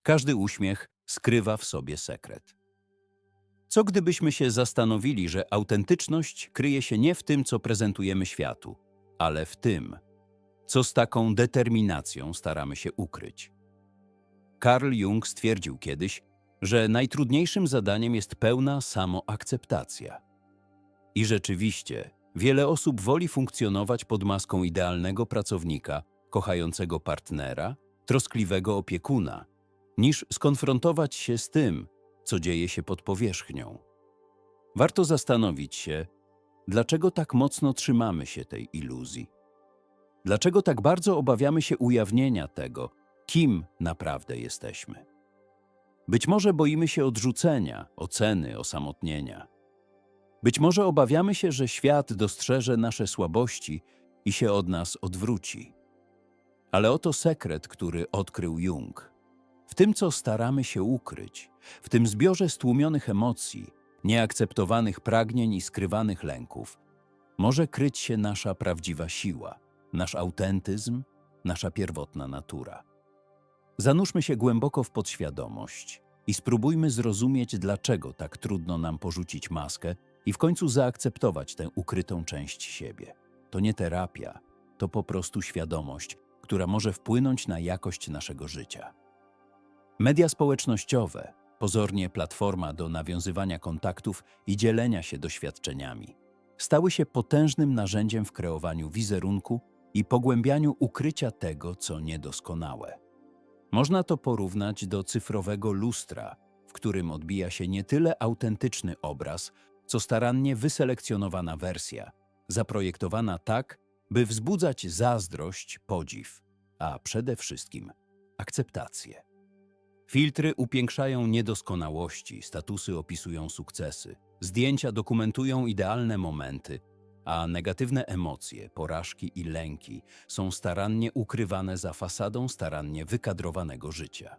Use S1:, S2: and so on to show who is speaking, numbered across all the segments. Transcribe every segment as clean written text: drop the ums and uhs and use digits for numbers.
S1: Każdy uśmiech skrywa w sobie sekret. Co gdybyśmy się zastanowili, że autentyczność kryje się nie w tym, co prezentujemy światu, ale w tym, co z taką determinacją staramy się ukryć? Carl Jung stwierdził kiedyś, że najtrudniejszym zadaniem jest pełna samoakceptacja. I rzeczywiście, wiele osób woli funkcjonować pod maską idealnego pracownika, kochającego partnera, troskliwego opiekuna, niż skonfrontować się z tym, co dzieje się pod powierzchnią. Warto zastanowić się, dlaczego tak mocno trzymamy się tej iluzji. Dlaczego tak bardzo obawiamy się ujawnienia tego, kim naprawdę jesteśmy. Być może boimy się odrzucenia, oceny, osamotnienia. Być może obawiamy się, że świat dostrzeże nasze słabości i się od nas odwróci. Ale oto sekret, który odkrył Jung. W tym, co staramy się ukryć, w tym zbiorze stłumionych emocji, nieakceptowanych pragnień i skrywanych lęków, może kryć się nasza prawdziwa siła, nasz autentyzm, nasza pierwotna natura. Zanurzmy się głęboko w podświadomość i spróbujmy zrozumieć, dlaczego tak trudno nam porzucić maskę i w końcu zaakceptować tę ukrytą część siebie. To nie terapia, to po prostu świadomość, która może wpłynąć na jakość naszego życia. Media społecznościowe, pozornie platforma do nawiązywania kontaktów i dzielenia się doświadczeniami, stały się potężnym narzędziem w kreowaniu wizerunku i pogłębianiu ukrycia tego, co niedoskonałe. Można to porównać do cyfrowego lustra, w którym odbija się nie tyle autentyczny obraz, co starannie wyselekcjonowana wersja, zaprojektowana tak, by wzbudzać zazdrość, podziw, a przede wszystkim akceptację. Filtry upiększają niedoskonałości, statusy opisują sukcesy, zdjęcia dokumentują idealne momenty, a negatywne emocje, porażki i lęki są starannie ukrywane za fasadą starannie wykadrowanego życia.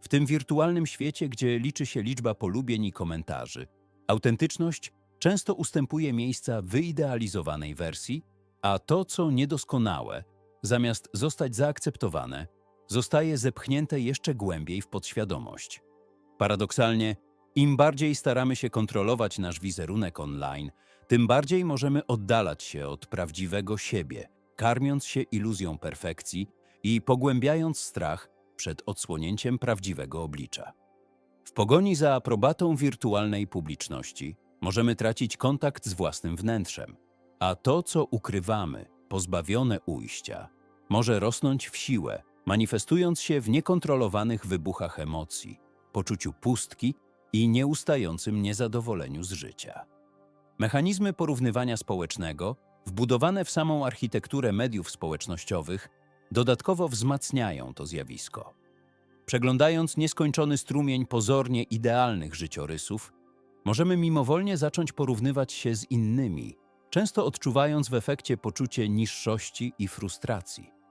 S1: W tym wirtualnym świecie, gdzie liczy się liczba polubień i komentarzy, autentyczność często ustępuje miejsca wyidealizowanej wersji, a to, co niedoskonałe, zamiast zostać zaakceptowane, zostaje zepchnięte jeszcze głębiej w podświadomość. Paradoksalnie, im bardziej staramy się kontrolować nasz wizerunek online, tym bardziej możemy oddalać się od prawdziwego siebie, karmiąc się iluzją perfekcji i pogłębiając strach przed odsłonięciem prawdziwego oblicza. W pogoni za aprobatą wirtualnej publiczności możemy tracić kontakt z własnym wnętrzem, a to, co ukrywamy, pozbawione ujścia, może rosnąć w siłę, manifestując się w niekontrolowanych wybuchach emocji, poczuciu pustki i nieustającym niezadowoleniu z życia. Mechanizmy porównywania społecznego, wbudowane w samą architekturę mediów społecznościowych, dodatkowo wzmacniają to zjawisko. Przeglądając nieskończony strumień pozornie idealnych życiorysów, możemy mimowolnie zacząć porównywać się z innymi, często odczuwając w efekcie poczucie niższości i frustracji.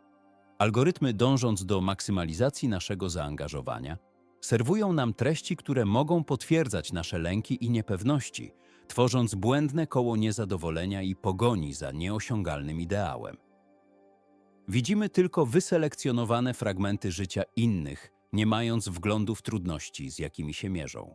S1: Algorytmy, dążąc do maksymalizacji naszego zaangażowania, serwują nam treści, które mogą potwierdzać nasze lęki i niepewności, tworząc błędne koło niezadowolenia i pogoni za nieosiągalnym ideałem. Widzimy tylko wyselekcjonowane fragmenty życia innych, nie mając wglądu w trudności, z jakimi się mierzą.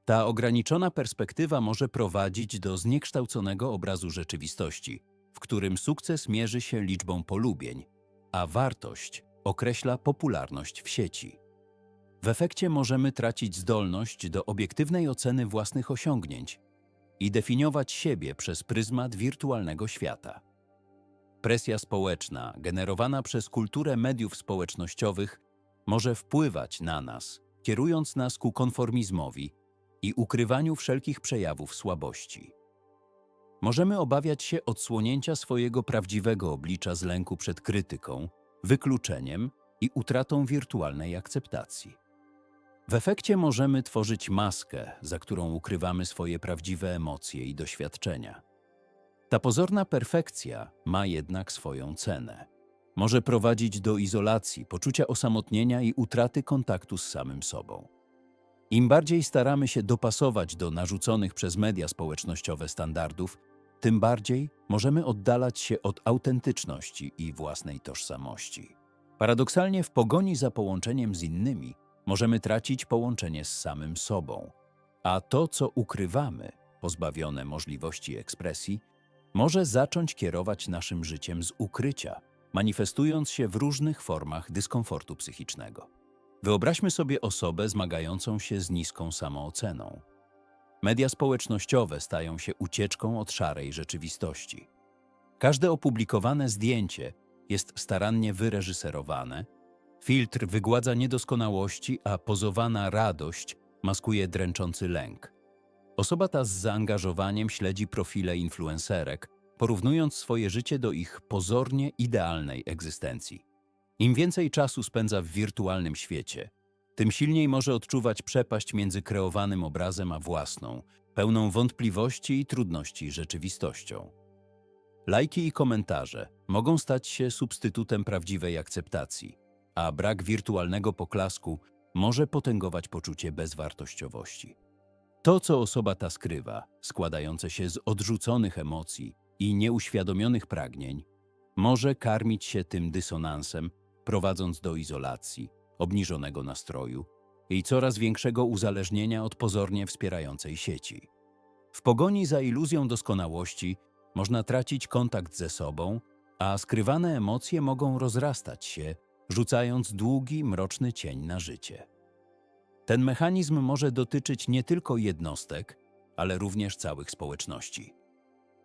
S1: Ta ograniczona perspektywa może prowadzić do zniekształconego obrazu rzeczywistości, w którym sukces mierzy się liczbą polubień, a wartość określa popularność w sieci. W efekcie możemy tracić zdolność do obiektywnej oceny własnych osiągnięć i definiować siebie przez pryzmat wirtualnego świata. Presja społeczna, generowana przez kulturę mediów społecznościowych, może wpływać na nas, kierując nas ku konformizmowi i ukrywaniu wszelkich przejawów słabości. Możemy obawiać się odsłonięcia swojego prawdziwego oblicza z lęku przed krytyką, wykluczeniem i utratą wirtualnej akceptacji. W efekcie możemy tworzyć maskę, za którą ukrywamy swoje prawdziwe emocje i doświadczenia. Ta pozorna perfekcja ma jednak swoją cenę. Może prowadzić do izolacji, poczucia osamotnienia i utraty kontaktu z samym sobą. Im bardziej staramy się dopasować do narzuconych przez media społecznościowe standardów, tym bardziej możemy oddalać się od autentyczności i własnej tożsamości. Paradoksalnie w pogoni za połączeniem z innymi możemy tracić połączenie z samym sobą, a to, co ukrywamy, pozbawione możliwości ekspresji, może zacząć kierować naszym życiem z ukrycia, manifestując się w różnych formach dyskomfortu psychicznego. Wyobraźmy sobie osobę zmagającą się z niską samooceną. Media społecznościowe stają się ucieczką od szarej rzeczywistości. Każde opublikowane zdjęcie jest starannie wyreżyserowane, filtr wygładza niedoskonałości, a pozowana radość maskuje dręczący lęk. Osoba ta z zaangażowaniem śledzi profile influencerek, porównując swoje życie do ich pozornie idealnej egzystencji. Im więcej czasu spędza w wirtualnym świecie, tym silniej może odczuwać przepaść między kreowanym obrazem a własną, pełną wątpliwości i trudności rzeczywistością. Lajki i komentarze mogą stać się substytutem prawdziwej akceptacji, a brak wirtualnego poklasku może potęgować poczucie bezwartościowości. To, co osoba ta skrywa, składające się z odrzuconych emocji i nieuświadomionych pragnień, może karmić się tym dysonansem, prowadząc do izolacji, obniżonego nastroju i coraz większego uzależnienia od pozornie wspierającej sieci. W pogoni za iluzją doskonałości można tracić kontakt ze sobą, a skrywane emocje mogą rozrastać się, rzucając długi, mroczny cień na życie. Ten mechanizm może dotyczyć nie tylko jednostek, ale również całych społeczności.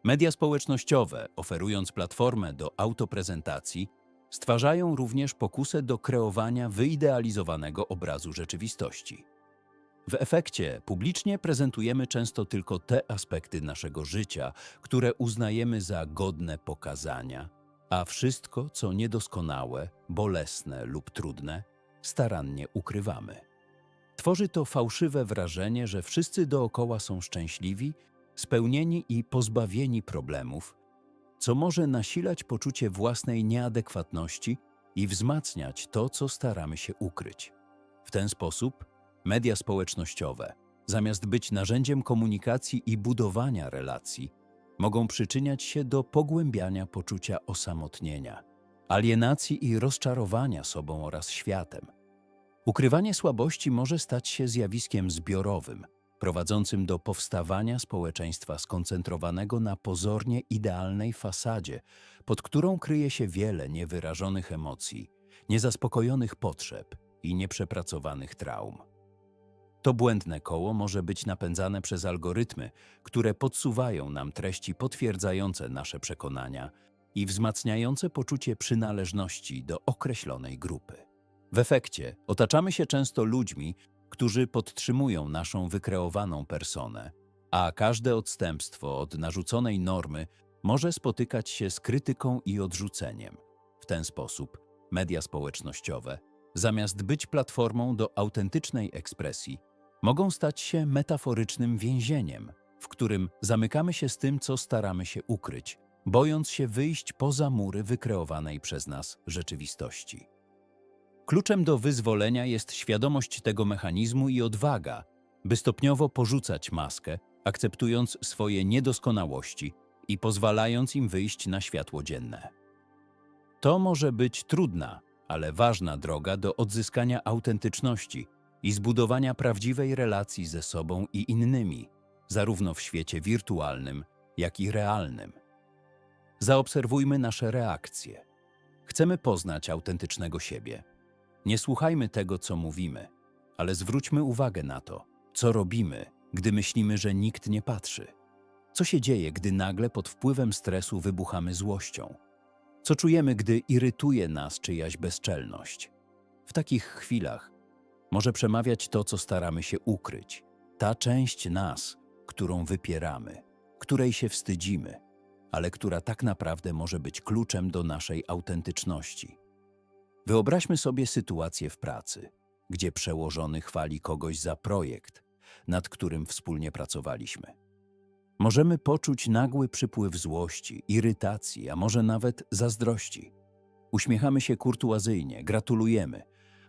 S1: Media społecznościowe, oferując platformę do autoprezentacji, stwarzają również pokusę do kreowania wyidealizowanego obrazu rzeczywistości. W efekcie publicznie prezentujemy często tylko te aspekty naszego życia, które uznajemy za godne pokazania, a wszystko, co niedoskonałe, bolesne lub trudne, starannie ukrywamy. Tworzy to fałszywe wrażenie, że wszyscy dookoła są szczęśliwi, spełnieni i pozbawieni problemów, co może nasilać poczucie własnej nieadekwatności i wzmacniać to, co staramy się ukryć. W ten sposób media społecznościowe, zamiast być narzędziem komunikacji i budowania relacji, mogą przyczyniać się do pogłębiania poczucia osamotnienia, alienacji i rozczarowania sobą oraz światem. Ukrywanie słabości może stać się zjawiskiem zbiorowym, prowadzącym do powstawania społeczeństwa skoncentrowanego na pozornie idealnej fasadzie, pod którą kryje się wiele niewyrażonych emocji, niezaspokojonych potrzeb i nieprzepracowanych traum. To błędne koło może być napędzane przez algorytmy, które podsuwają nam treści potwierdzające nasze przekonania i wzmacniające poczucie przynależności do określonej grupy. W efekcie otaczamy się często ludźmi, którzy podtrzymują naszą wykreowaną personę, a każde odstępstwo od narzuconej normy może spotykać się z krytyką i odrzuceniem. W ten sposób media społecznościowe, zamiast być platformą do autentycznej ekspresji, mogą stać się metaforycznym więzieniem, w którym zamykamy się z tym, co staramy się ukryć, bojąc się wyjść poza mury wykreowanej przez nas rzeczywistości. Kluczem do wyzwolenia jest świadomość tego mechanizmu i odwaga, by stopniowo porzucać maskę, akceptując swoje niedoskonałości i pozwalając im wyjść na światło dzienne. To może być trudna, ale ważna droga do odzyskania autentyczności i zbudowania prawdziwej relacji ze sobą i innymi, zarówno w świecie wirtualnym, jak i realnym. Zaobserwujmy nasze reakcje. Chcemy poznać autentycznego siebie. Nie słuchajmy tego, co mówimy, ale zwróćmy uwagę na to, co robimy, gdy myślimy, że nikt nie patrzy. Co się dzieje, gdy nagle pod wpływem stresu wybuchamy złością? Co czujemy, gdy irytuje nas czyjaś bezczelność? W takich chwilach może przemawiać to, co staramy się ukryć. Ta część nas, którą wypieramy, której się wstydzimy, ale która tak naprawdę może być kluczem do naszej autentyczności. Wyobraźmy sobie sytuację w pracy, gdzie przełożony chwali kogoś za projekt, nad którym wspólnie pracowaliśmy. Możemy poczuć nagły przypływ złości, irytacji, a może nawet zazdrości. Uśmiechamy się kurtuazyjnie, gratulujemy,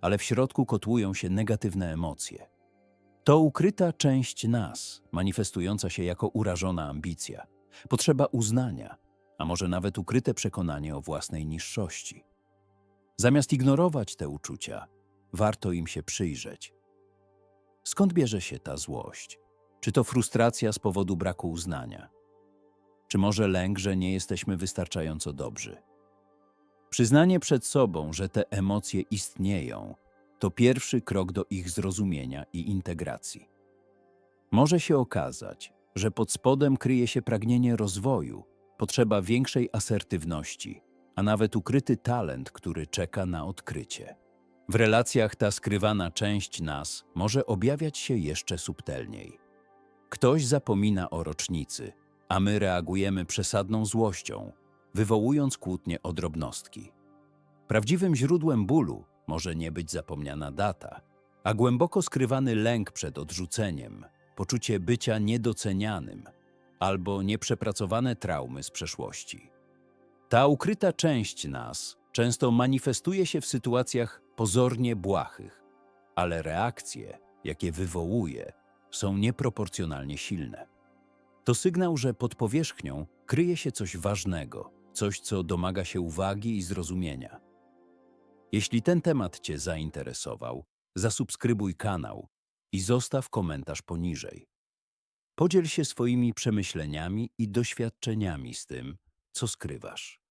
S1: ale w środku kotłują się negatywne emocje. To ukryta część nas, manifestująca się jako urażona ambicja, potrzeba uznania, a może nawet ukryte przekonanie o własnej niższości. Zamiast ignorować te uczucia, warto im się przyjrzeć. Skąd bierze się ta złość? Czy to frustracja z powodu braku uznania? Czy może lęk, że nie jesteśmy wystarczająco dobrzy? Przyznanie przed sobą, że te emocje istnieją, to pierwszy krok do ich zrozumienia i integracji. Może się okazać, że pod spodem kryje się pragnienie rozwoju, potrzeba większej asertywności, a nawet ukryty talent, który czeka na odkrycie. W relacjach ta skrywana część nas może objawiać się jeszcze subtelniej. Ktoś zapomina o rocznicy, a my reagujemy przesadną złością, wywołując kłótnie o drobnostki. Prawdziwym źródłem bólu może nie być zapomniana data, a głęboko skrywany lęk przed odrzuceniem, poczucie bycia niedocenianym albo nieprzepracowane traumy z przeszłości. Ta ukryta część nas często manifestuje się w sytuacjach pozornie błahych, ale reakcje, jakie wywołuje, są nieproporcjonalnie silne. To sygnał, że pod powierzchnią kryje się coś ważnego, coś, co domaga się uwagi i zrozumienia. Jeśli ten temat Cię zainteresował, zasubskrybuj kanał i zostaw komentarz poniżej. Podziel się swoimi przemyśleniami i doświadczeniami z tym, co skrywasz.